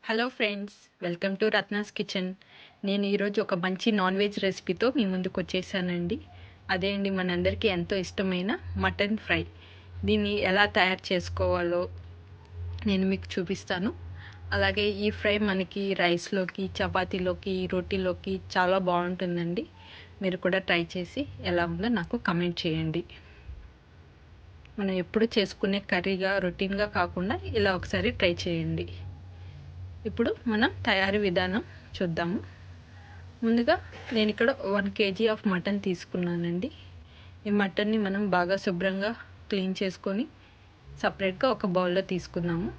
Hello friends, welcome to Ratna's kitchen. నేను ఈరోజు ఒక మంచి నాన్ వెజ్ రెసిపీతో మీ ముందుకు వచ్చేసానండి. అదే అండి మనందరికీ ఎంతో ఇష్టమైన మటన్ ఫ్రై. దీన్ని ఎలా తయారు చేసుకోవాలో నేను మీకు చూపిస్తాను. అలాగే ఈ ఫ్రై మనకి రైస్లోకి, చపాతీలోకి, రోటీలోకి చాలా బాగుంటుందండి. మీరు కూడా ట్రై చేసి ఎలా ఉందో నాకు కమెంట్ చేయండి. మనం ఎప్పుడు చేసుకునే కర్రీగా రొటీన్గా కాకుండా ఇలా ఒకసారి ట్రై చేయండి. ఇప్పుడు మనం తయారీ విధానం చూద్దాము. ముందుగా నేను ఇక్కడ 1 kg ఆఫ్ మటన్ తీసుకున్నానండి. ఈ మటన్ని మనం బాగా శుభ్రంగా క్లీన్ చేసుకొని సపరేట్గా ఒక బౌల్లో తీసుకుందాము.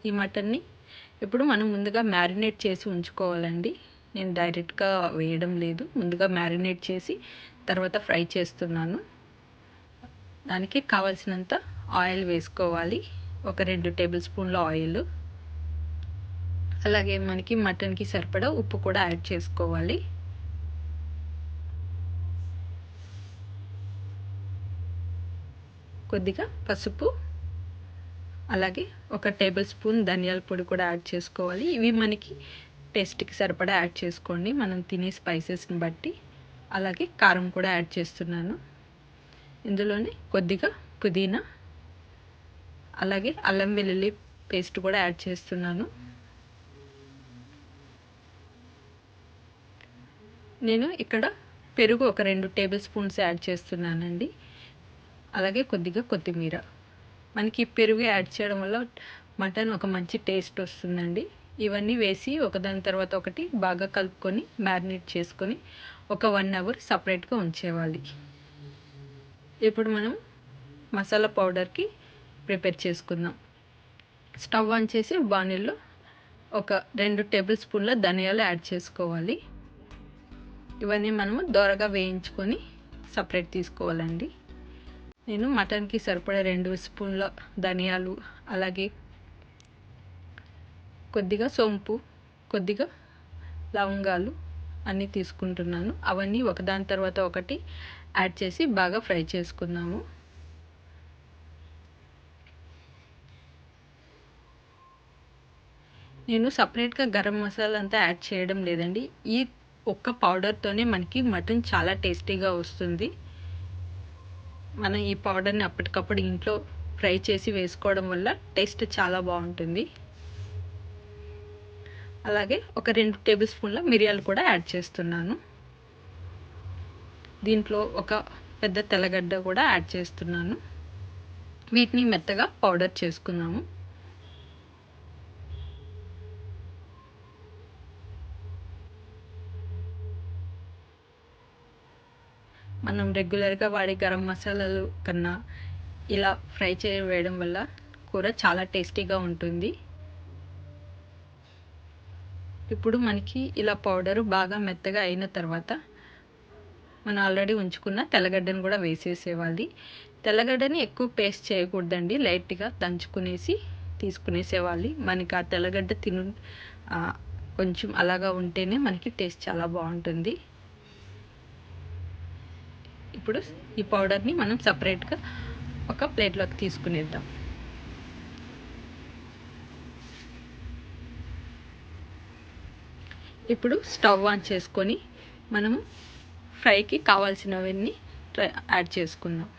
ఈ మటన్ని ఇప్పుడు మనం ముందుగా మ్యారినేట్ చేసి ఉంచుకోవాలండి. నేను డైరెక్ట్గా వేయడం లేదు, ముందుగా మ్యారినేట్ చేసి తర్వాత ఫ్రై చేస్తున్నాను. దానికి కావాల్సినంత ఆయిల్ వేసుకోవాలి. ఒక 2 టేబుల్ స్పూన్ల ఆయిల్. అలాగే మనకి మటన్కి సరిపడా ఉప్పు కూడా యాడ్ చేసుకోవాలి. కొద్దిగా పసుపు, అలాగే ఒక టేబుల్ స్పూన్ ధనియాల పొడి కూడా యాడ్ చేసుకోవాలి. ఇవి మనకి టేస్ట్కి సరిపడా యాడ్ చేసుకోండి, మనం తినే స్పైసెస్ని బట్టి. అలాగే కారం కూడా యాడ్ చేస్తున్నాను. ఇందులోనే కొద్దిగా పుదీనా, అలాగే అల్లం వెల్లుల్లి పేస్ట్ కూడా యాడ్ చేస్తున్నాను. నేను ఇక్కడ పెరుగు ఒక 2 టేబుల్ స్పూన్స్ యాడ్ చేస్తున్నానండి. అలాగే కొద్దిగా కొత్తిమీర. మనకి పెరుగు యాడ్ చేయడం వల్ల మటన్ ఒక మంచి టేస్ట్ వస్తుందండి. ఇవన్నీ వేసి ఒకదాని తర్వాత ఒకటి బాగా కలుపుకొని మ్యారినేట్ చేసుకొని ఒక 1 అవర్ సపరేట్గా ఉంచేవాలి. ఇప్పుడు మనం మసాలా పౌడర్కి ప్రిపేర్ చేసుకుందాం. స్టవ్ ఆన్ చేసి బాణీలో ఒక 2 టేబుల్ స్పూన్ల ధనియాలు యాడ్ చేసుకోవాలి. ఇవన్నీ మనము దోరగా వేయించుకొని సపరేట్ తీసుకోవాలండి. నేను మటన్కి సరిపడా 2 స్పూన్ల ధనియాలు, అలాగే కొద్దిగా సోంపు, కొద్దిగా లవంగాలు అన్నీ తీసుకుంటున్నాను. అవన్నీ ఒకదాని తర్వాత ఒకటి యాడ్ చేసి బాగా ఫ్రై చేసుకుందాము. నేను సపరేట్గా గరం మసాలా అంతా యాడ్ చేయడం లేదండి. ఈ ఒక్క పౌడర్తోనే మనకి మటన్ చాలా టేస్టీగా వస్తుంది. మనం ఈ పౌడర్ని అప్పటికప్పుడు ఇంట్లో ఫ్రై చేసి వేసుకోవడం వల్ల టేస్ట్ చాలా బాగుంటుంది. అలాగే ఒక 2 టేబుల్ స్పూన్ల మిరియాలు కూడా యాడ్ చేస్తున్నాను. దీంట్లో ఒక పెద్ద తెల్లగడ్డ కూడా యాడ్ చేస్తున్నాను. వీటిని మెత్తగా పౌడర్ చేసుకున్నాము. మనం రెగ్యులర్గా వాడే గరం మసాలాలు కన్నా ఇలా ఫ్రై వేయడం వల్ల కూర చాలా టేస్టీగా ఉంటుంది. ఇప్పుడు మనకి ఇలా పౌడరు బాగా మెత్తగా అయిన తర్వాత మనం ఆల్రెడీ ఉంచుకున్న తెల్లగడ్డను కూడా వేసేసేవాలి. తెల్లగడ్డని ఎక్కువ పేస్ట్ చేయకూడదండి, లైట్గా దంచుకునేసి తీసుకునేసేవాలి. మనకి ఆ తెల్లగడ్డ కొంచెం అలాగా ఉంటేనే మనకి టేస్ట్ చాలా బాగుంటుంది. ఇప్పుడు ఈ పౌడర్ని మనం సపరేట్గా ఒక ప్లేట్లోకి తీసుకునేద్దాం. ఇప్పుడు స్టవ్ ఆన్ చేసుకొని మనము ఫ్రైకి కావాల్సినవన్నీ యాడ్ చేసుకుందాం.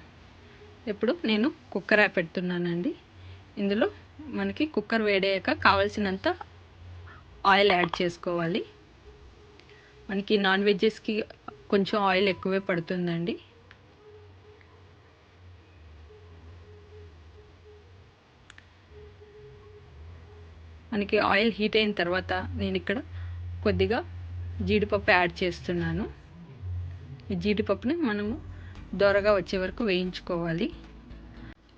ఇప్పుడు నేను కుక్కర్ పెడుతున్నానండి. ఇందులో మనకి కుక్కర్ వేడయ్యాక కావాల్సినంత ఆయిల్ యాడ్ చేసుకోవాలి. మనకి నాన్ వెజ్జెస్కి కొంచెం ఆయిల్ ఎక్కువే పడుతుందండి. మనకి ఆయిల్ హీట్ అయిన తర్వాత నేను ఇక్కడ కొద్దిగా జీడిపప్పు యాడ్ చేస్తున్నాను. ఈ జీడిపప్పుని మనము దోరగా వచ్చే వరకు వేయించుకోవాలి.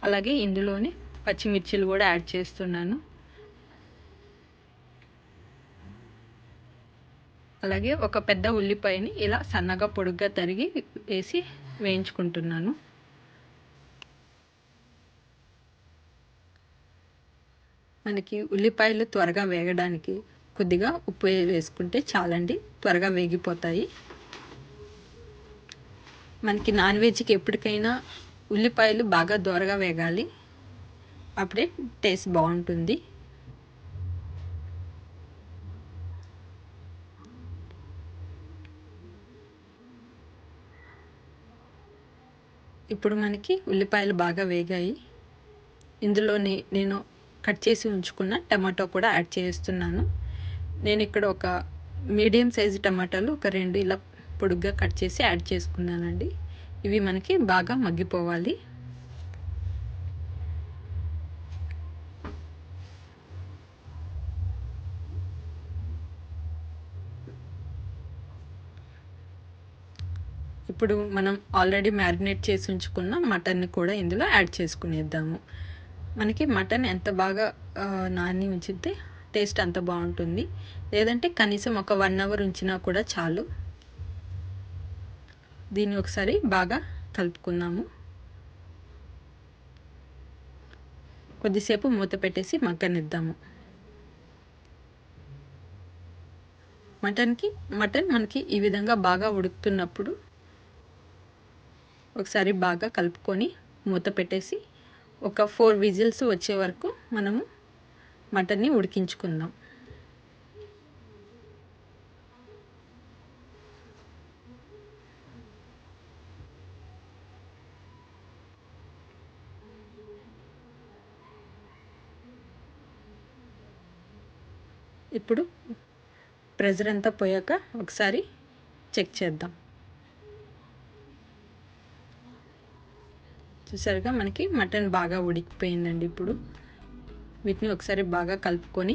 అలాగే ఇందులోనే పచ్చిమిర్చిలు కూడా యాడ్ చేస్తున్నాను. అలాగే ఒక పెద్ద ఉల్లిపాయని ఇలా సన్నగా పొడుగ్గా తరిగి వేసి వేయించుకుంటున్నాను. మనకి ఉల్లిపాయలు త్వరగా వేగడానికి కొద్దిగా ఉప్పు వేసుకుంటే చాలండి, త్వరగా వేగిపోతాయి. మనకి నాన్ వెజ్కి ఎప్పటికైనా ఉల్లిపాయలు బాగా దోరగా వేగాలి, అప్పుడే టేస్ట్ బాగుంటుంది. ఇప్పుడు మనకి ఉల్లిపాయలు బాగా వేగాయి. ఇందులోని నేను కట్ చేసి ఉంచుకున్న టమాటో కూడా యాడ్ చేస్తున్నాను. నేను ఇక్కడ ఒక మీడియం సైజు టమాటాలు ఒక 2 ఇలా పొడుగ్గా కట్ చేసి యాడ్ చేసుకున్నానండి. ఇవి మనకి బాగా మగ్గిపోవాలి. ఇప్పుడు మనం ఆల్రెడీ మ్యారినేట్ చేసి ఉంచుకున్న మటన్ని కూడా ఇందులో యాడ్ చేసుకునేద్దాము. మనకి మటన్ ఎంత బాగా నాని ఉంచితే టేస్ట్ అంత బాగుంటుంది. లేదంటే కనీసం ఒక 1 అవర్ ఉంచినా కూడా చాలు. దీన్ని ఒకసారి బాగా కలుపుకుందాము. కొద్దిసేపు మూత పెట్టేసి మగ్గనిద్దాము. మటన్ మనకి ఈ విధంగా బాగా ఉడుకుతున్నప్పుడు ఒకసారి బాగా కలుపుకొని మూత పెట్టేసి ఒక 4 విజిల్స్ వచ్చే వరకు మనము మటన్ని ఉడికించుకుందాం. ఇప్పుడు ప్రెజర్ అంతా పోయాక ఒకసారి చెక్ చేద్దాం. చూసారుగా మనకి మటన్ బాగా ఉడికిపోయిందండి. ఇప్పుడు వీటిని ఒకసారి బాగా కలుపుకొని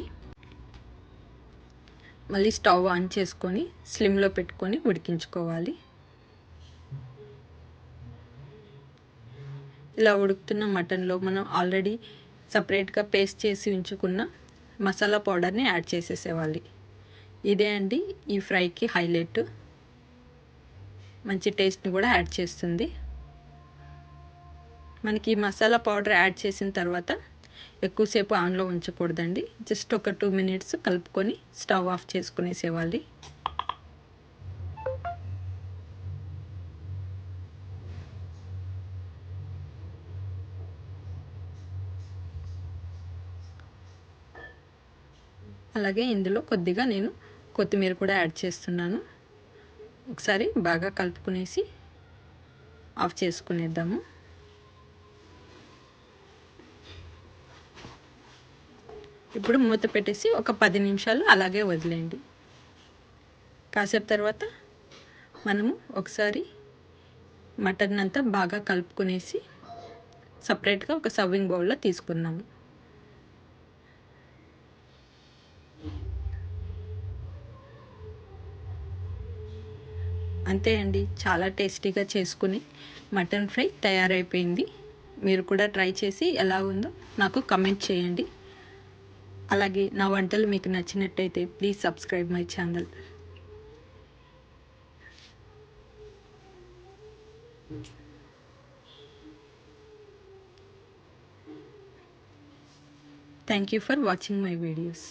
మళ్ళీ స్టవ్ ఆన్ చేసుకొని స్లిమ్లో పెట్టుకొని ఉడికించుకోవాలి. ఇలా ఉడుకుతున్న మటన్లో మనం ఆల్రెడీ సపరేట్గా పేస్ట్ చేసి ఉంచుకున్న మసాలా పౌడర్ని యాడ్ చేసేసేవాలి. ఇదే అండి ఈ ఫ్రైకి హైలైట్. మంచి టేస్ట్ని కూడా యాడ్ చేస్తుంది. మనకి మసాలా పౌడర్ యాడ్ చేసిన తర్వాత ఎక్కువసేపు ఆన్లో ఉంచకూడదండి. జస్ట్ ఒక 2 మినిట్స్ కలుపుకొని స్టవ్ ఆఫ్ చేసుకునేసేవాలి. అలాగే ఇందులో కొద్దిగా నేను కొత్తిమీర కూడా యాడ్ చేస్తున్నాను. ఒకసారి బాగా కలుపుకునేసి ఆఫ్ చేసుకునేద్దాము. ఇప్పుడు మూత పెట్టేసి ఒక 10 నిమిషాలు అలాగే వదిలేయండి. కాసేపు తర్వాత మనము ఒకసారి మటన్ అంతా బాగా కలుపుకునేసి సపరేట్గా ఒక సర్వింగ్ బౌల్లో తీసుకున్నాము. అంతే అండి, చాలా టేస్టీగా చేసుకుని మటన్ ఫ్రై తయారైపోయింది. మీరు కూడా ట్రై చేసి ఎలా ఉందో నాకు కమెంట్ చేయండి. అలాగే నా వంటలు మీకు నచ్చినట్టయితే please subscribe my channel. Thank you for watching my videos.